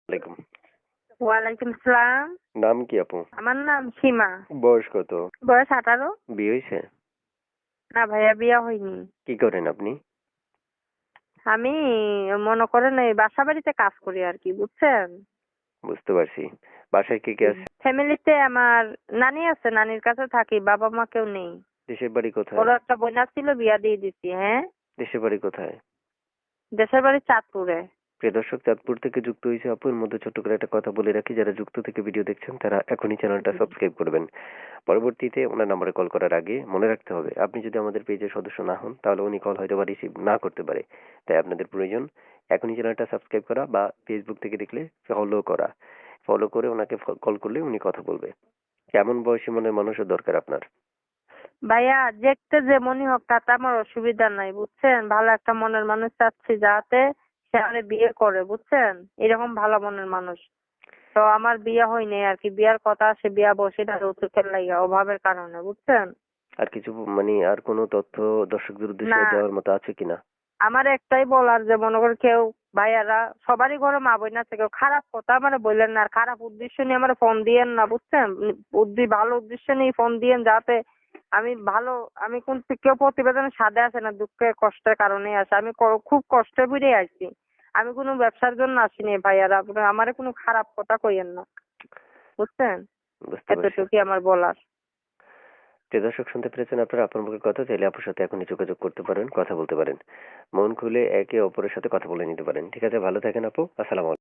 আলাইকুম। ওয়ালাইকুম আসসালাম। নাম কি আপু? আমার নাম সীমা। বয়স কত? বয়স 18। বিয়ে হয়েছে? না ভাইয়া, বিয়ে হয়নি। কি করেন আপনি? আমি মনে করেন এই বাসা বাড়িতে কাজ করি আর কি, বুঝছেন। বুঝতে পারছি। বাসায় কে কে আছে? ফ্যামিলিতে আমার নানি আছে, নানির কাছে থাকি, বাবা মা কেউ নেই। দেশের বাড়ি কোথায়? ওর একটা বোন ছিল, বিয়া দিয়ে দিচ্ছি। হ্যাঁ, দেশের বাড়ি কোথায়? দেশের বাড়ি চাঁদপুরে। প্রিয় দর্শক, চাঁদপুর থেকে যুক্ত হয়েছে আপুর মধ্যে ছোট্ট করে একটা কথা বলে রাখি, যারা যুক্ত থেকে ভিডিও দেখছেন তারা এখনই চ্যানেলটা সাবস্ক্রাইব করবেন। পরবর্তীতে ওনার নাম্বারে কল করার আগে মনে রাখতে হবে, আপনি যদি আমাদের পেজের সদস্য না হন তাহলে উনি কল হয়তো বা রিসিভ না করতে পারে। তাই আপনাদের প্রয়োজন এখনই চ্যানেলটা সাবস্ক্রাইব করা বা ফেসবুক থেকে দেখলে ফলো করা। ফলো করে ওনাকে কল করলে উনি কথা বলবে। কেমন বয়সী মনের মানুষের দরকার আপনার? ভাইয়া দেখতে যেমনই হোক তাতে আমার অসুবিধা নাই, বুঝছেন। ভালো একটা মনের মানুষ চাচ্ছি, যাতে সে আমারে বিয়ে করে, বুঝছেন। এরকম ভালো মনের মানুষ। তো আমার বিয়ে হয়নি আর কি, বিয়ার কথা আছে, বিয়া বসে না, যৌতুকের লাগা, অভাবের কারণে, বুঝছেন। আর কিছু আর কোনো তথ্য দর্শকদের না, উদ্দেশ্যে দেওয়ার মতো আছে কিনা? আমার একটাই বলার, যে মনে করেন কেউ ভাইয়ারা সবারই ঘরে মা বোন আছে, কেউ খারাপ কথা আমার বললেন না, আর খারাপ উদ্দেশ্য নিয়ে আমার ফোন দিয়েন না, বুঝছেন। ভালো উদ্দেশ্য নিয়ে ফোন দিয়েন, যাতে আমি ভালো, আমি কোন কেউ প্রতিবেদনের সাথে আসে না, দুঃখের কষ্টের কারণে আসে। আমি খুব কষ্টে পড়ে আসছি। আমি কোনো ব্যবসার জন্য আসিনি ভাইয়ারা, আপনি আমারে কোনো খারাপ কথা কইেন না, বুঝছেন। বুঝতে পারছি। এতটুকুই আমার বলার। প্রিয় দর্শক, শুনতে পেরেছেন আপনারা আপুর মুখের কথা। চাইলে আপুর সাথে এখনই যোগাযোগ করতে পারেন, কথা বলতে পারেন। মন খুলে একে অপরের সাথে কথা বলে নিতে পারেন। ঠিক আছে, ভালো থাকেন আপু। আসসালামু আলাইকুম।